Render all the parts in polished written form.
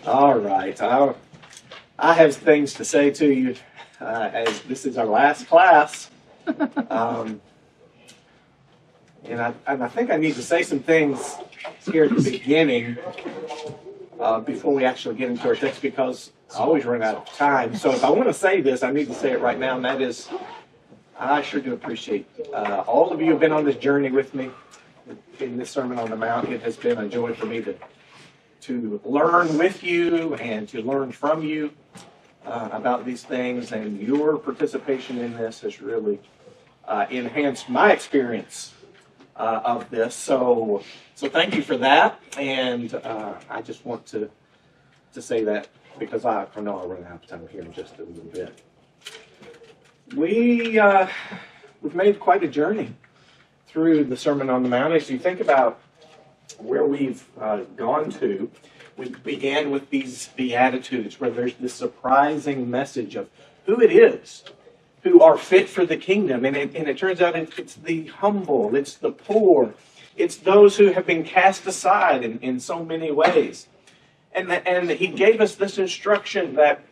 All right. I have things to say to you as this is our last class. Um, and I think I need to say some things here at the beginning before we actually get into our text because I always run out of time. So if I want to say this, I need to say it right now, and that is I sure do appreciate all of you have been on this journey with me in this Sermon on the Mount. It has been a joy for me to learn with you and to learn from you about these things, and your participation in this has really enhanced my experience of this. So thank you for that, and I just want to say that because I know I'll run out of time here in just a little bit. We've made quite a journey through the Sermon on the Mount. As you think about where we've gone to, we began with these Beatitudes, where there's this surprising message of who it is who are fit for the kingdom. And it turns out it's the humble, it's the poor, it's those who have been cast aside in so many ways. And he gave us this instruction that,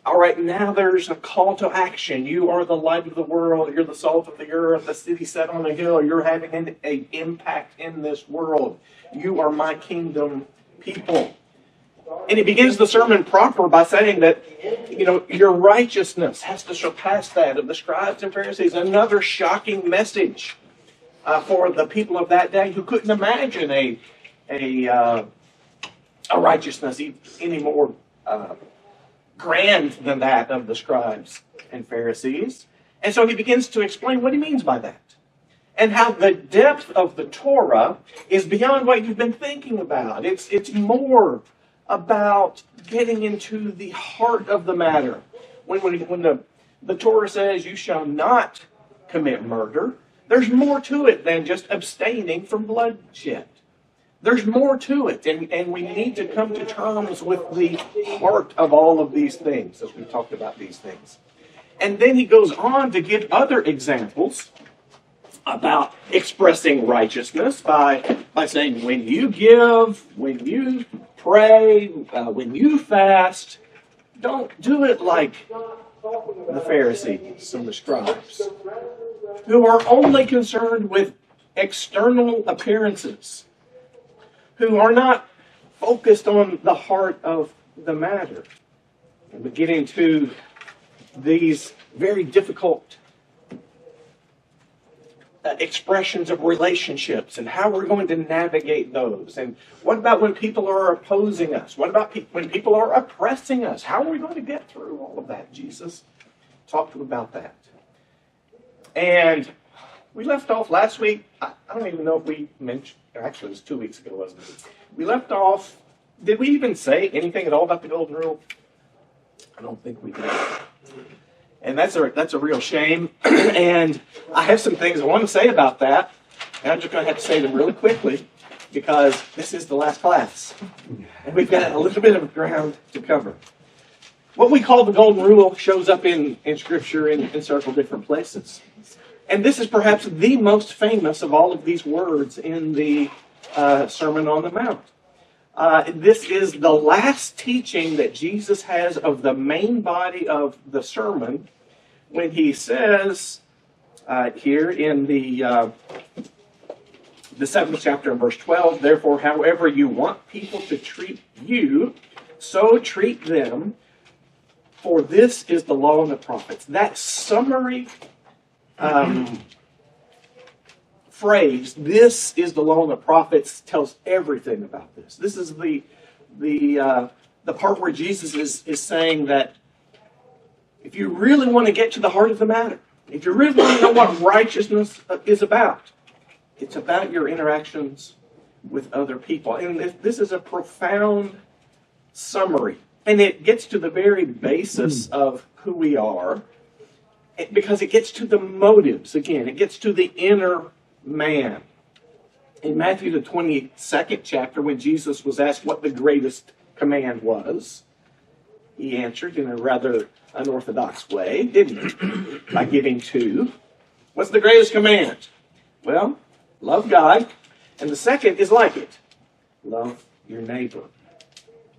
all right, now there's a call to action. You are the light of the world. You're the salt of the earth, the city set on a hill. You're having an impact in this world. You are my kingdom people. And he begins the sermon proper by saying that, your righteousness has to surpass that of the scribes and Pharisees. Another shocking message for the people of that day who couldn't imagine a righteousness any more grand than that of the scribes and Pharisees. And so he begins to explain what he means by that, and how the depth of the Torah is beyond what you've been thinking about. It's more about getting into the heart of the matter. When the Torah says you shall not commit murder, there's more to it than just abstaining from bloodshed. There's more to it, and we need to come to terms with the heart of all of these things as we talked about these things. And then he goes on to give other examples about expressing righteousness by saying, when you give, when you pray, when you fast, don't do it like the Pharisees and the scribes, who are only concerned with external appearances, who are not focused on the heart of the matter. And we get into these very difficult expressions of relationships and how we're going to navigate those. And what about when people are opposing us? What about when people are oppressing us? How are we going to get through all of that? Jesus talked about that. And we left off last week. I don't even know if we mentioned, actually it was 2 weeks ago, wasn't it? We left off, did we even say anything at all about the Golden Rule? I don't think we did. And that's a real shame. And I have some things I want to say about that. And I'm just going to have to say them really quickly because this is the last class. And we've got a little bit of ground to cover. What we call the Golden Rule shows up in Scripture in several different places. And this is perhaps the most famous of all of these words in the Sermon on the Mount. This is the last teaching that Jesus has of the main body of the sermon when he says here in the 7th chapter of verse 12, therefore, however you want people to treat you, so treat them, for this is the law and the prophets. That summary phrase, this is the law and the prophets, tells everything about this. This is the part where Jesus is saying that if you really want to get to the heart of the matter, if you really want to know what righteousness is about, it's about your interactions with other people. And this is a profound summary. And it gets to the very basis of who we are, because it gets to the motives. Again, it gets to the inner man. In Matthew, the 22nd chapter, when Jesus was asked what the greatest command was, he answered in a rather unorthodox way, didn't he? By giving two. What's the greatest command? Well, love God. And the second is like it. Love your neighbor.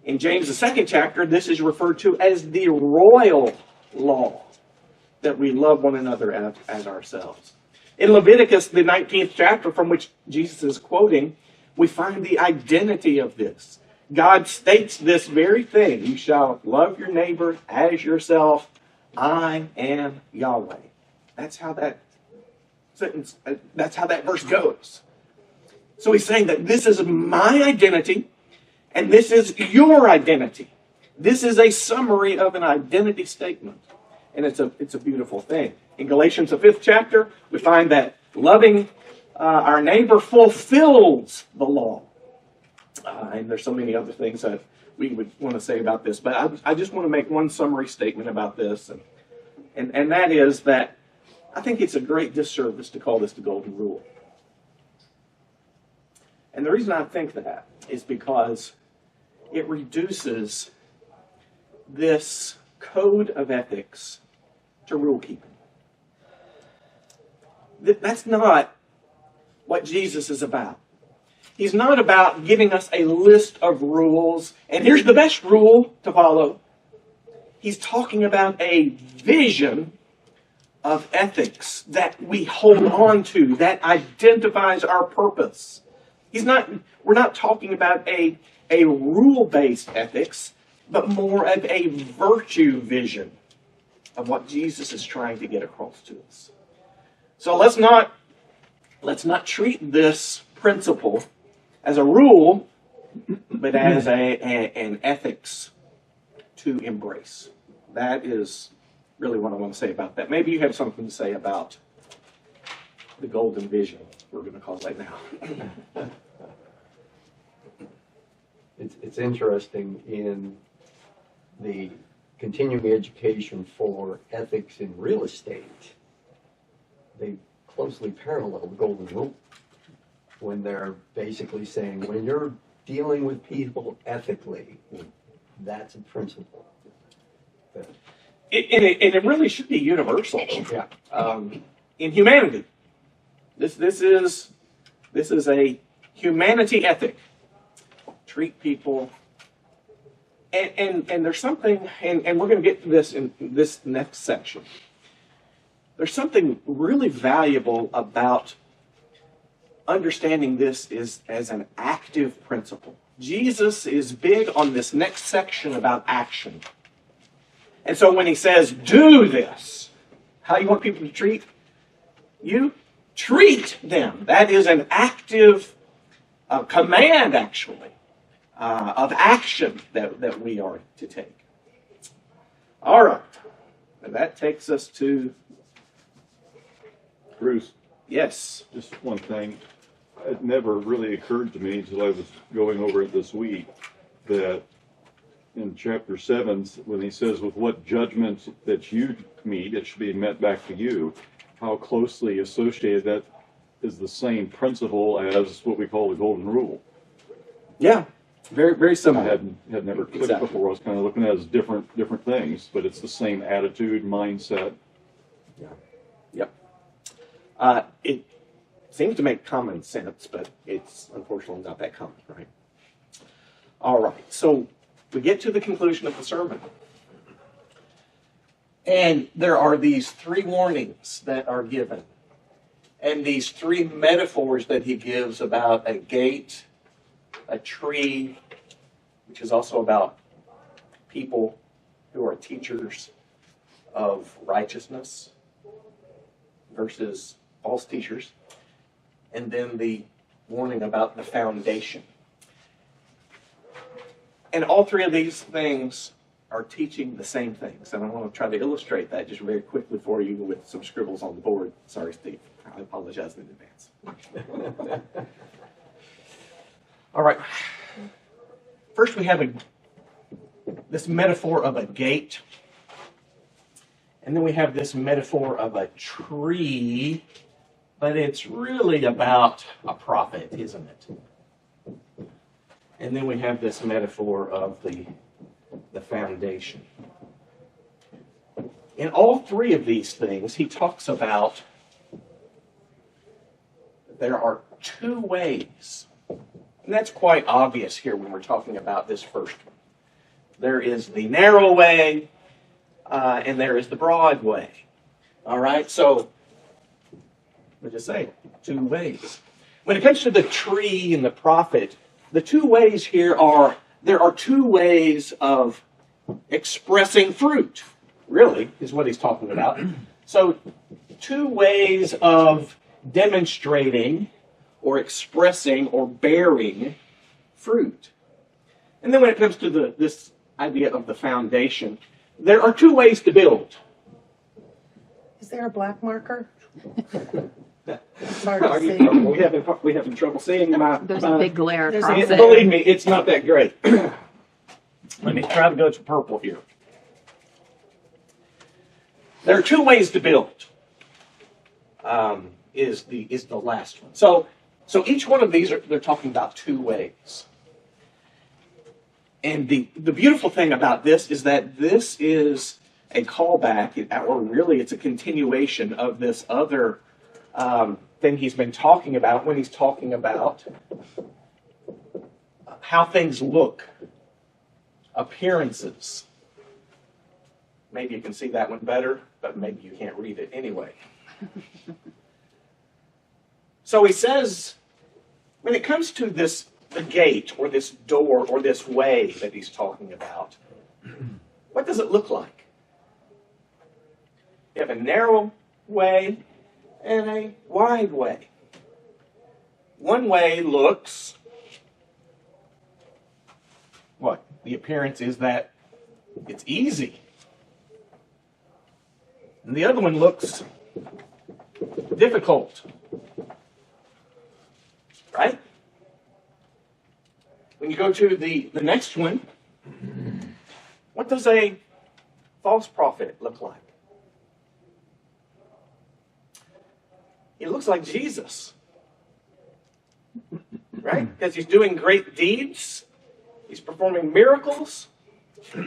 In James, the second chapter, this is referred to as the royal law, that we love one another as ourselves. In Leviticus, the 19th chapter from which Jesus is quoting, we find the identity of this. God states this very thing: you shall love your neighbor as yourself. I am Yahweh. That's how that verse goes. So he's saying that this is my identity, and this is your identity. This is a summary of an identity statement, and it's a beautiful thing. In Galatians, the 5th chapter, we find that loving our neighbor fulfills the law. And there's so many other things that we would want to say about this, but I just want to make one summary statement about this, and that is that I think it's a great disservice to call this the Golden Rule. And the reason I think that is because it reduces this code of ethics to rule keeping. That's not what Jesus is about. He's not about giving us a list of rules, and here's the best rule to follow. He's talking about a vision of ethics that we hold on to, that identifies our purpose. We're not talking about a rule-based ethics, but more of a virtue vision of what Jesus is trying to get across to us. So let's not treat this principle as a rule, but as an ethics to embrace. That is really what I want to say about that. Maybe you have something to say about the golden vision, we're going to call it now. It's interesting in the continuing education for ethics in real estate. They closely parallel the Golden Rule when they're basically saying when you're dealing with people ethically, that's a principle. And it really should be universal. Yeah. In humanity, this is a humanity ethic. Treat people, and there's something, and we're going to get to this in this next section. There's something really valuable about understanding this as an active principle. Jesus is big on this next section about action. And so when he says, do this, how you want people to treat you? Treat them. That is an active command, actually, of action that we are to take. All right. And that takes us to... Bruce, Yes. just one thing. It never really occurred to me until I was going over it this week that in chapter 7, when he says, with what judgments that you meet, it should be met back to you, how closely associated that is the same principle as what we call the Golden Rule. Yeah. Very, very I similar. had never clicked Exactly. before. I was kind of looking at it as different things, but it's the same attitude, mindset. Yep. It seems to make common sense, but it's unfortunately not that common, right? All right. So we get to the conclusion of the sermon. And there are these three warnings that are given. And these three metaphors that he gives about a gate, a tree, which is also about people who are teachers of righteousness versus false teachers, and then the warning about the foundation. And all three of these things are teaching the same things. And I want to try to illustrate that just very quickly for you with some scribbles on the board. Sorry, Steve. I apologize in advance. All right. First, we have this metaphor of a gate. And then we have this metaphor of a tree. But it's really about a prophet, isn't it? And then we have this metaphor of the foundation. In all three of these things, he talks about there are two ways. And that's quite obvious here when we're talking about this first one. there is the narrow way, and there is the broad way. All right, so what did I say? Two ways. When it comes to the tree and the prophet, the two ways here are, there are two ways of expressing fruit, really, is what he's talking about. So, two ways of demonstrating or expressing or bearing fruit. And then when it comes to this idea of the foundation, there are two ways to build. Is there a black marker? It's Are hard to you, see. we having trouble seeing my... There's a big glare There's across a- it. Believe me, it's not that great. Let me try to go to purple here. There are two ways to build. Is the last one. So each one of these they're talking about two ways. And the beautiful thing about this is that this is a callback, or really it's a continuation of this other thing he's been talking about when he's talking about how things look, appearances. Maybe you can see that one better, but maybe you can't read it anyway. So he says, when it comes to this, the gate or this door or this way that he's talking about, what does it look like? You have a narrow way and a wide way. One way looks, what? The appearance is that it's easy. And the other one looks difficult. Right? When you go to the next one, what does a false prophet look like? He looks like Jesus. Right? Because he's doing great deeds. He's performing miracles.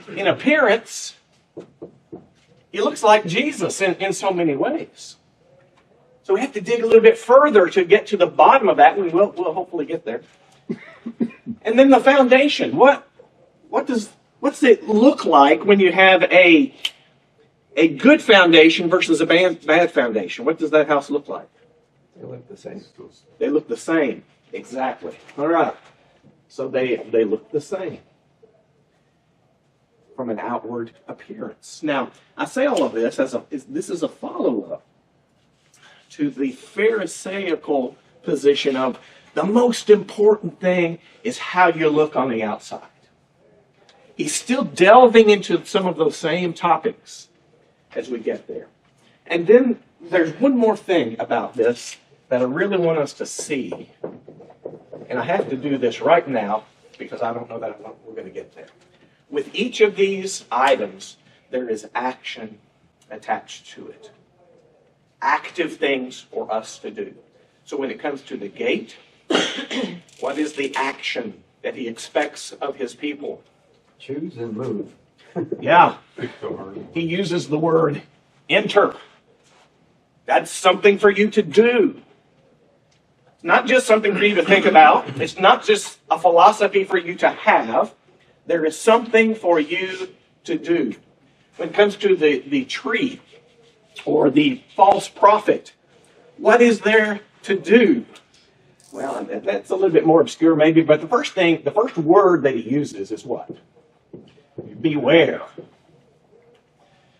In appearance, he looks like Jesus in so many ways. So we have to dig a little bit further to get to the bottom of that, and we'll hopefully get there. And then the foundation. What's it look like when you have a good foundation versus a bad foundation? What does that house look like? They look the same. They look the same. Exactly. All right. So they look the same from an outward appearance. Now, I say all of this this is a follow-up to the Pharisaical position of the most important thing is how you look on the outside. He's still delving into some of those same topics as we get there. And then there's one more thing about this that I really want us to see. And I have to do this right now because I don't know that we're going to get there. With each of these items, there is action attached to it. Active things for us to do. So when it comes to the gate, what is the action that he expects of his people? Choose and move. Yeah. He uses the word enter. That's something for you to do. It's not just something for you to think about. It's not just a philosophy for you to have. There is something for you to do. When it comes to the tree or the false prophet, what is there to do? Well, that's a little bit more obscure maybe, but the first word that he uses is what? Beware.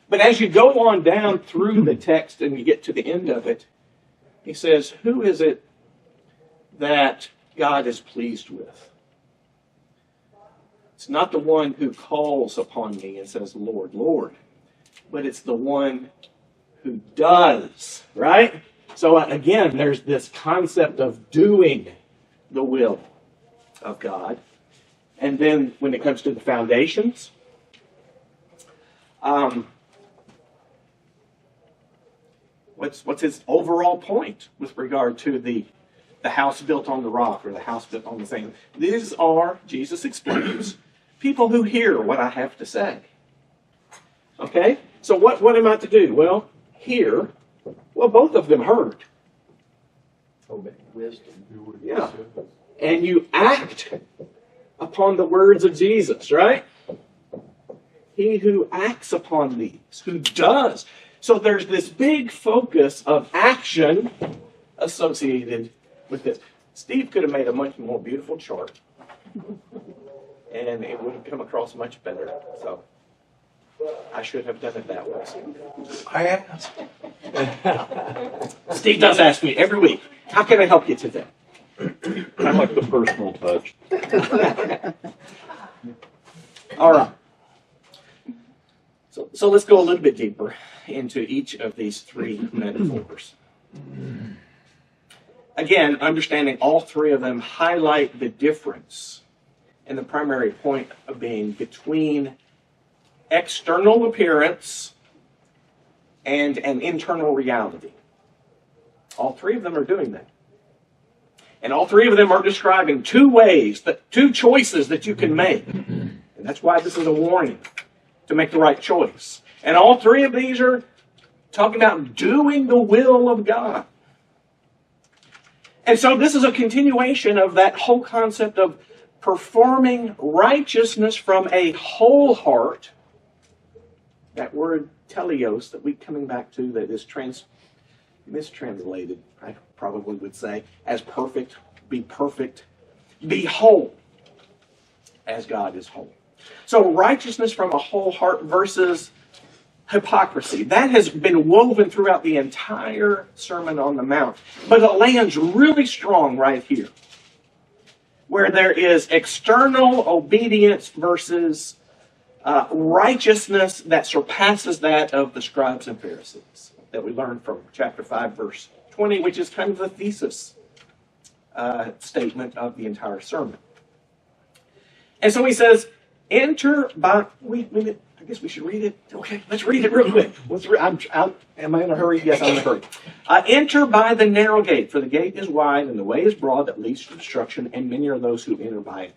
But as you go on down through the text and you get to the end of it, he says, who is it that God is pleased with? It's not the one who calls upon me and says, Lord, Lord, but it's the one who does, right? So again, there's this concept of doing the will of God. And then when it comes to the foundations, what's his overall point with regard to the house built on the rock or the house built on the sand? These are, Jesus explains, people who hear what I have to say. Okay? So what am I to do? Well, hear. Well, both of them heard. Obey. Wisdom. Yeah. And you act upon the words of Jesus, right? he who acts upon these, who does. So there's this big focus of action associated with this. Steve could have made a much more beautiful chart, and it would have come across much better. So I should have done it that way. I asked. Steve does ask me every week, how can I help you today? I like the personal touch. All right. So let's go a little bit deeper into each of these three metaphors. Again, understanding all three of them highlight the difference, and the primary point of being between external appearance and an internal reality. All three of them are doing that. And all three of them are describing two choices that you can make. And that's why this is a warning to make the right choice. And all three of these are talking about doing the will of God. And so this is a continuation of that whole concept of performing righteousness from a whole heart. That word teleos that we coming back to that is mistranslated, I probably would say, as perfect, be whole, as God is whole. So righteousness from a whole heart versus hypocrisy. That has been woven throughout the entire Sermon on the Mount. But it lands really strong right here, where there is external obedience versus righteousness that surpasses that of the scribes and Pharisees that we learned from chapter 5, verse 20, which is kind of the thesis statement of the entire sermon. And so he says, enter by... I guess we should read it. Okay, let's read it real quick. Am I in a hurry? Yes, I'm in a hurry. Enter by the narrow gate, for the gate is wide and the way is broad that leads to destruction, and many are those who enter by it.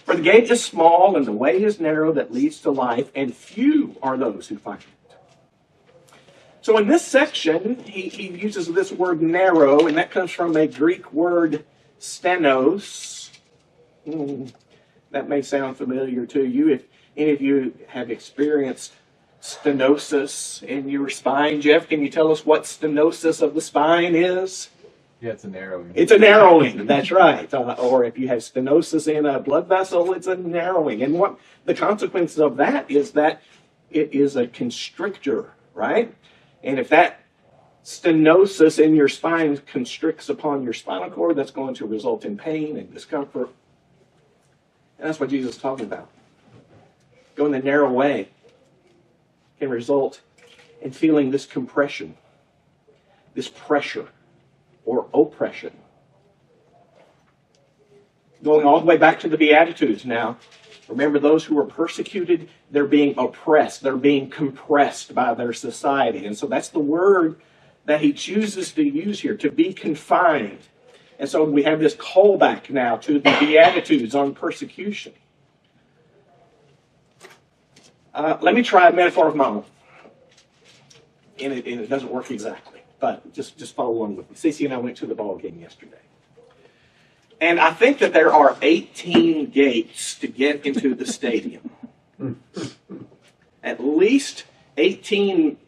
For the gate is small and the way is narrow that leads to life, and few are those who find it. So in this section, he uses this word narrow, and that comes from a Greek word stenos. That may sound familiar to you. If any of you have experienced stenosis in your spine, Jeff, can you tell us what stenosis of the spine is? Yeah, it's a narrowing. It's a narrowing, that's right. Or if you have stenosis in a blood vessel, it's a narrowing. And what the consequence of that is that it is a constrictor, right? And if that stenosis in your spine constricts upon your spinal cord, that's going to result in pain and discomfort. And that's what Jesus is talking about. Going the narrow way can result in feeling this compression, this pressure, or oppression. Going all the way back to the Beatitudes now. Remember, those who are persecuted, they're being oppressed. They're being compressed by their society. And so that's the word that he chooses to use here, to be confined. And so we have this callback now to the Beatitudes on persecution. Let me try a metaphor of my own. And it doesn't work exactly, but just follow along with me. Cece and I went to the ball game yesterday. And I think that there are 18 gates to get into the stadium. At least 18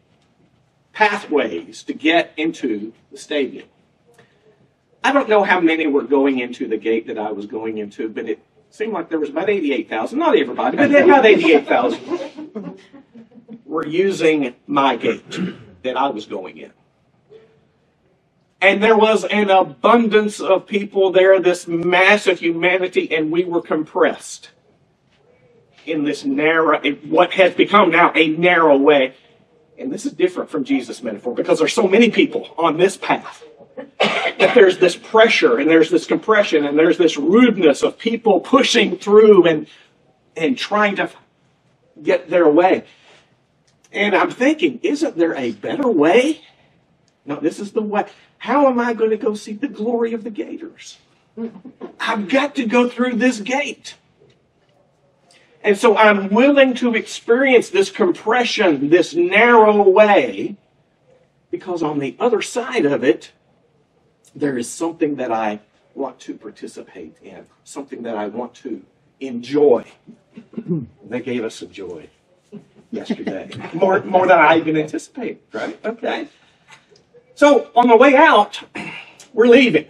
pathways to get into the stadium. I don't know how many were going into the gate that I was going into, but it seemed like there was about 88,000. Not everybody, but about 88,000 were using my gate that I was going in. And there was an abundance of people there, this massive humanity, and we were compressed in this narrow, what has become now a narrow way. And this is different from Jesus' metaphor because there's so many people on this path that there's this pressure and there's this compression and there's this rudeness of people pushing through and trying to get their way. And I'm thinking, isn't there a better way? No, this is the way. How am I going to go see the glory of the Gators? I've got to go through this gate. And so I'm willing to experience this compression, this narrow way, because on the other side of it, there is something that I want to participate in, something that I want to enjoy. They gave us a joy yesterday. More than I even anticipated, right? Okay. So on the way out, we're leaving.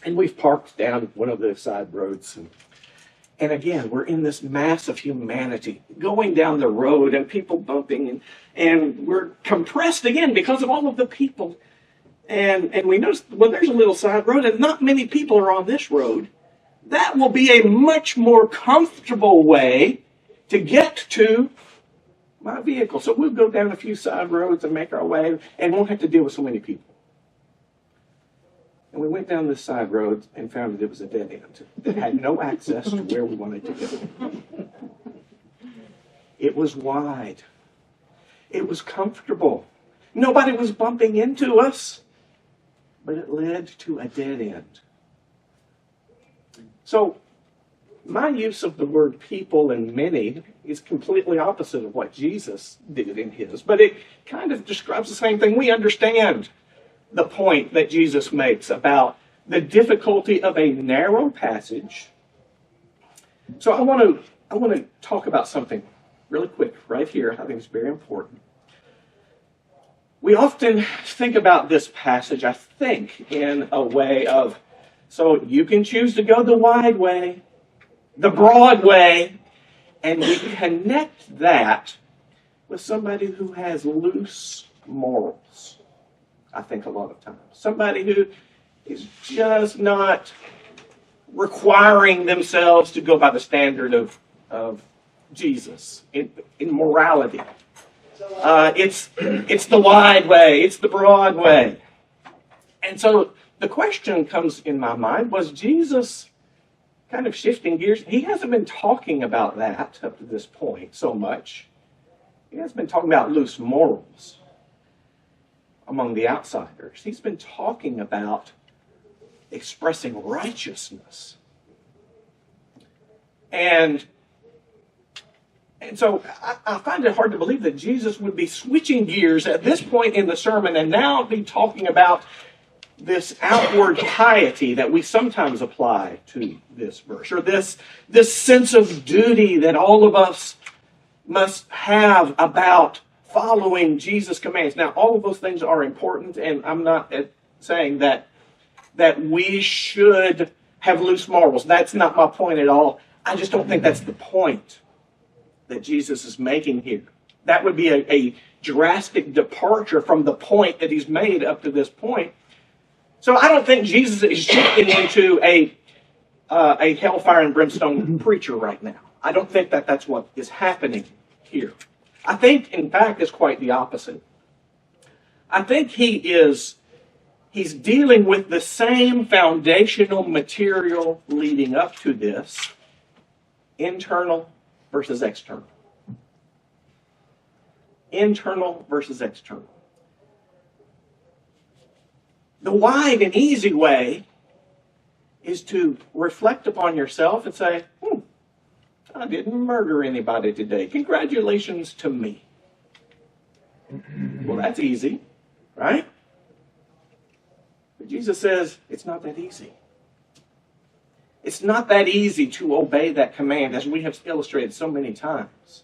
And we've parked down one of the side roads. And again, we're in this mass of humanity going down the road and people bumping. And we're compressed again because of all of the people. And we notice, well, there's a little side road and not many people are on this road. That will be a much more comfortable way to get to my vehicle. So we'll go down a few side roads and make our way and won't have to deal with so many people. And we went down this side road and found that it was a dead end that had no access to where we wanted to go. It was wide. It was comfortable. Nobody was bumping into us, but it led to a dead end. So my use of the word people and many is completely opposite of what Jesus did in his, but it kind of describes the same thing. We understand the point that Jesus makes about the difficulty of a narrow passage. So I want to talk about something really quick right here. I think it's very important. We often think about this passage, I think, in a way of, so you can choose to go the wide way, the broad way, and we connect that with somebody who has loose morals. I think a lot of times. Somebody who is just not requiring themselves to go by the standard of Jesus in morality. It's the wide way, it's the broad way. And so the question comes in my mind, was Jesus kind of shifting gears? He hasn't been talking about that up to this point so much. He hasn't been talking about loose morals among the outsiders. He's been talking about expressing righteousness. And so I find it hard to believe that Jesus would be switching gears at this point in the sermon and now be talking about this outward piety that we sometimes apply to this verse, or this sense of duty that all of us must have about following Jesus' commands. Now, all of those things are important, and I'm not saying that we should have loose morals. That's not my point at all. I just don't think that's the point that Jesus is making here. That would be a drastic departure from the point that he's made up to this point. So I don't think Jesus is shifting into a hellfire and brimstone preacher right now. I don't think that that's what is happening here. I think, in fact, it's quite the opposite. I think he's dealing with the same foundational material leading up to this, internal versus external. Internal versus external. The wide and easy way is to reflect upon yourself and say, I didn't murder anybody today. Congratulations to me. Well, that's easy, right? But Jesus says it's not that easy. It's not that easy to obey that command, as we have illustrated so many times.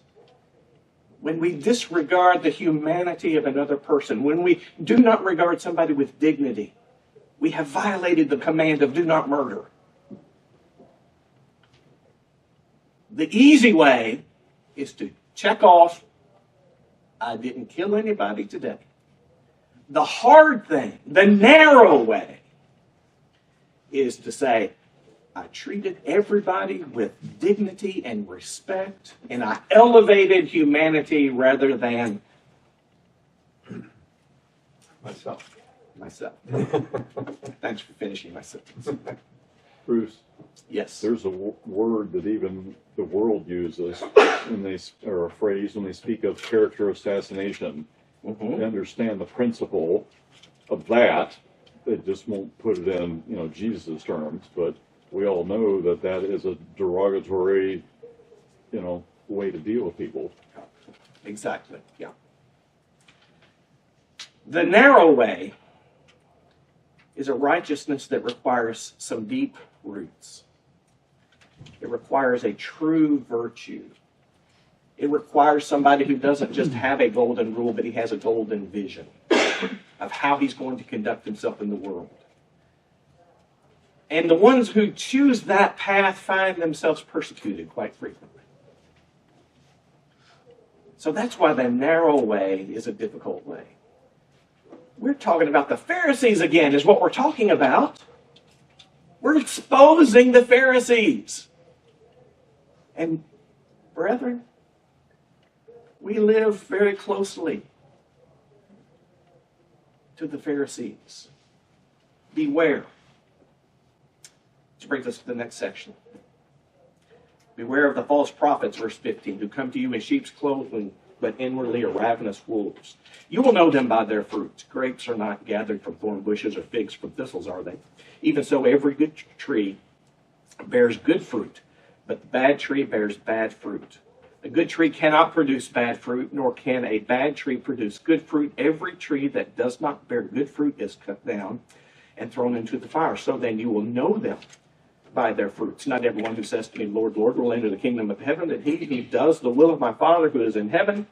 When we disregard the humanity of another person, when we do not regard somebody with dignity, we have violated the command of do not murder. The easy way is to check off, I didn't kill anybody today. The hard thing, the narrow way, is to say, I treated everybody with dignity and respect, and I elevated humanity rather than Myself. myself. Thanks for finishing my sentence. Bruce, Yes. there's a word that even the world uses when or a phrase when they speak of character assassination. Mhm. They understand the principle of that. They just won't put it in, Jesus' terms, but we all know that is a derogatory, way to deal with people. Exactly, yeah. The narrow way is a righteousness that requires some deep roots. It requires a true virtue. It requires somebody who doesn't just have a golden rule, but he has a golden vision of how he's going to conduct himself in the world. And the ones who choose that path find themselves persecuted quite frequently. So that's why the narrow way is a difficult way. We're talking about the Pharisees again, is what we're talking about. We're exposing the Pharisees. And brethren, we live very closely to the Pharisees. Beware. Which brings us to the next section. Beware of the false prophets, verse 15, who come to you in sheep's clothing, but inwardly are ravenous wolves. You will know them by their fruits. Grapes are not gathered from thorn bushes, or figs from thistles, are they? Even so, every good tree bears good fruit, but the bad tree bears bad fruit. A good tree cannot produce bad fruit, nor can a bad tree produce good fruit. Every tree that does not bear good fruit is cut down and thrown into the fire. So then you will know them by their fruits. Not everyone who says to me, Lord, Lord, will enter the kingdom of heaven, but he who does the will of my Father who is in heaven.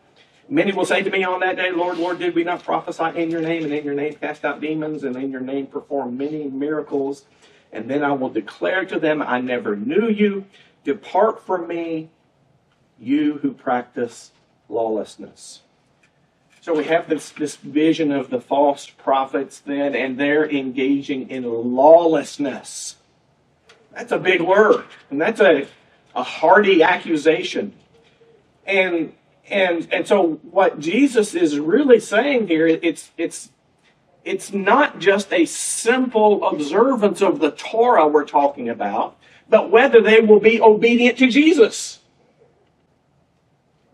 Many will say to me on that day, Lord, Lord, did we not prophesy in your name, and in your name cast out demons, and in your name perform many miracles? And then I will declare to them, I never knew you. Depart from me, you who practice lawlessness. So we have this vision of the false prophets then, and they're engaging in lawlessness. That's a big word, and that's a hearty accusation. And so what Jesus is really saying here, it's not just a simple observance of the Torah we're talking about, but whether they will be obedient to Jesus.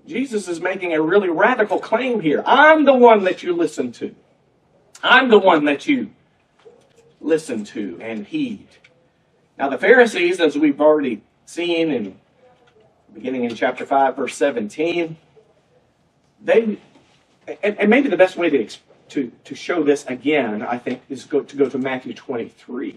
Jesus is making a really radical claim here. I'm the one that you listen to. I'm the one that you listen to and heed. Now the Pharisees, as we've already seen beginning in chapter 5, verse 17, and maybe the best way to show this again, I think, is to go to Matthew 23.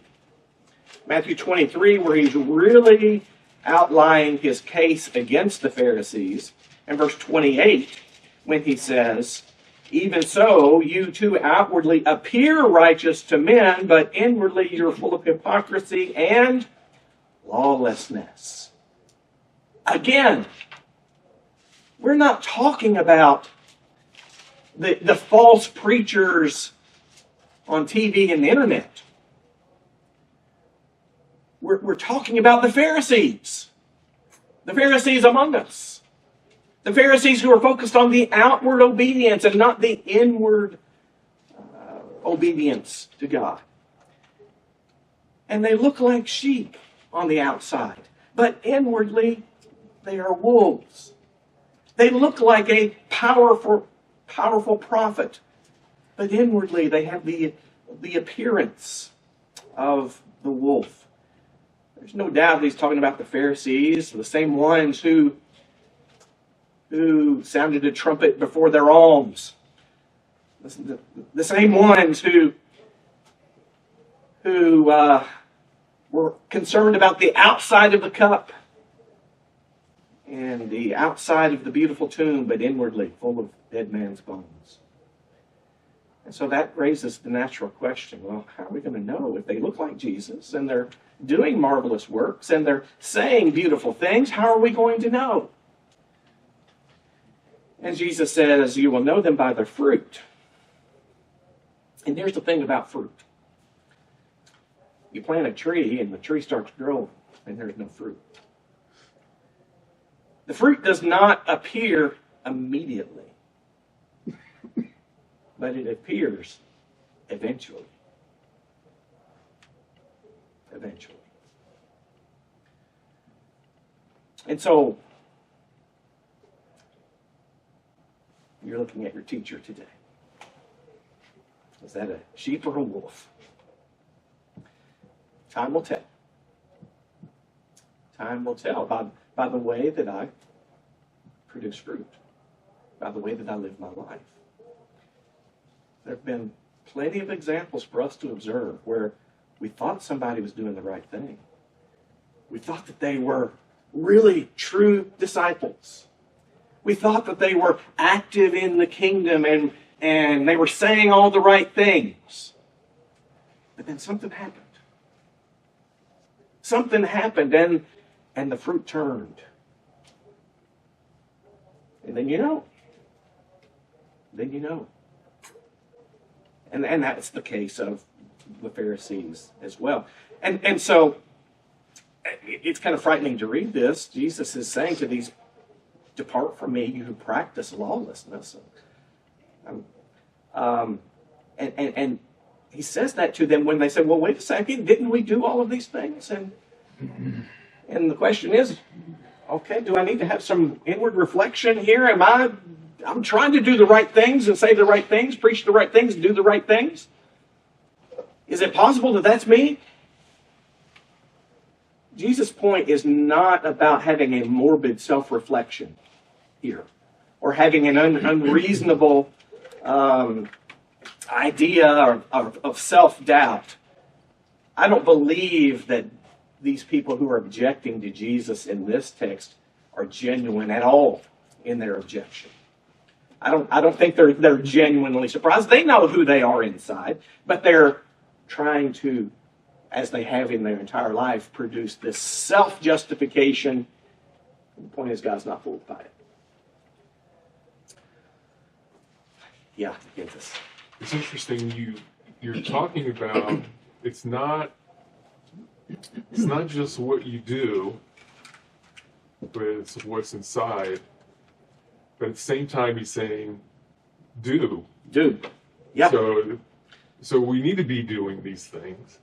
Matthew 23, where he's really outlining his case against the Pharisees. And verse 28, when he says, even so, you too outwardly appear righteous to men, but inwardly you're full of hypocrisy and lawlessness. Again, we're not talking about the false preachers on TV and the internet. We're talking about the Pharisees. The Pharisees among us. The Pharisees who are focused on the outward obedience and not the inward obedience to God. And they look like sheep on the outside, but inwardly they are wolves. They look like a powerful prophet, but inwardly they have the appearance of the wolf. There's no doubt he's talking about the Pharisees, the same ones who sounded a trumpet before their alms. The same ones who were concerned about the outside of the cup and the outside of the beautiful tomb, but inwardly full of dead man's bones. And so that raises the natural question, well, how are we going to know if they look like Jesus and they're doing marvelous works and they're saying beautiful things? How are we going to know? And Jesus says, you will know them by their fruit. And here's the thing about fruit. You plant a tree and the tree starts growing and there's no fruit. The fruit does not appear immediately, but it appears eventually. Eventually. And so, you're looking at your teacher today. Is that a sheep or a wolf? Time will tell. Time will tell by the way that I produce fruit, by the way that I live my life. There have been plenty of examples for us to observe where we thought somebody was doing the right thing. We thought that they were really true disciples. We thought that they were active in the kingdom and they were saying all the right things. But then something happened. Something happened and the fruit turned. And then you know. And that's the case of the Pharisees as well. And so it's kind of frightening to read this. Jesus is saying to these, depart from me, you who practice lawlessness. And he says that to them when they say, well, wait a second, didn't we do all of these things? And the question is, okay, do I need to have some inward reflection here? I'm trying to do the right things and say the right things, preach the right things, and do the right things. Is it possible that that's me? Jesus' point is not about having a morbid self-reflection here, or having an unreasonable idea of self-doubt. I don't believe that these people who are objecting to Jesus in this text are genuine at all in their objection. I don't think they're genuinely surprised. They know who they are inside, but they're trying to, as they have in their entire life, produce this self-justification. The point is, God's not fooled by it. Yeah, Jesus. It's interesting you're talking about it's not just what you do, but it's what's inside. But at the same time, he's saying, do. Yeah. So we need to be doing these things,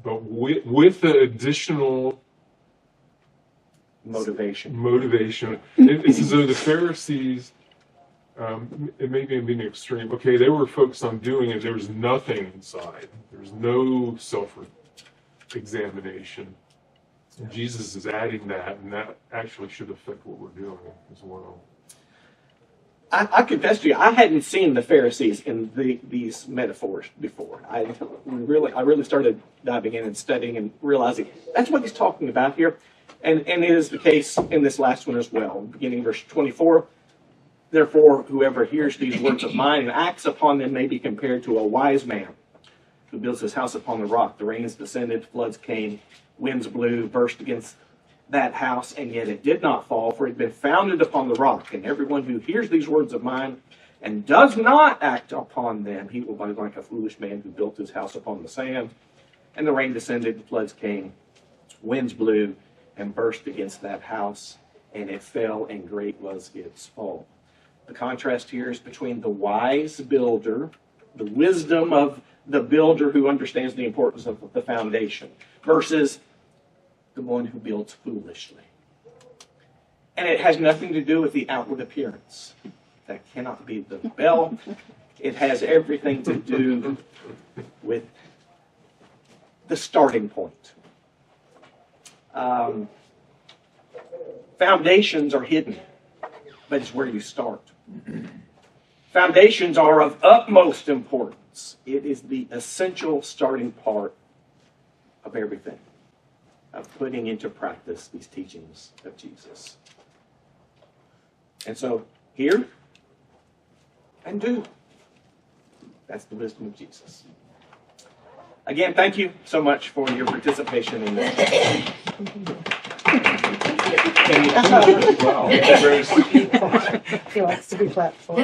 but with the additional motivation. It's as though the Pharisees, it may be being extreme. Okay, they were focused on doing it. There was nothing inside. There was no self-examination. And Jesus is adding that, and that actually should affect what we're doing as well. I confess to you, I hadn't seen the Pharisees in these metaphors before. I really started diving in and studying and realizing that's what he's talking about here. And it is the case in this last one as well. Beginning verse 24, therefore, whoever hears these words of mine and acts upon them may be compared to a wise man who builds his house upon the rock. The rains descended, floods came, winds blew, burst against that house, and yet it did not fall, for it had been founded upon the rock. And everyone who hears these words of mine and does not act upon them, he will be like a foolish man who built his house upon the sand. And the rain descended, the floods came, winds blew, and burst against that house, and it fell, and great was its fall. The contrast here is between the wise builder, the wisdom of the builder who understands the importance of the foundation, versus the one who builds foolishly. And it has nothing to do with the outward appearance. That cannot be the bell. It has everything to do with the starting point. Foundations are hidden, but it's where you start. Foundations are of utmost importance. It is the essential starting part of everything, of putting into practice these teachings of Jesus. And so, hear and do. That's the wisdom of Jesus. Again, thank you so much for your participation in this. He likes to be clapped for.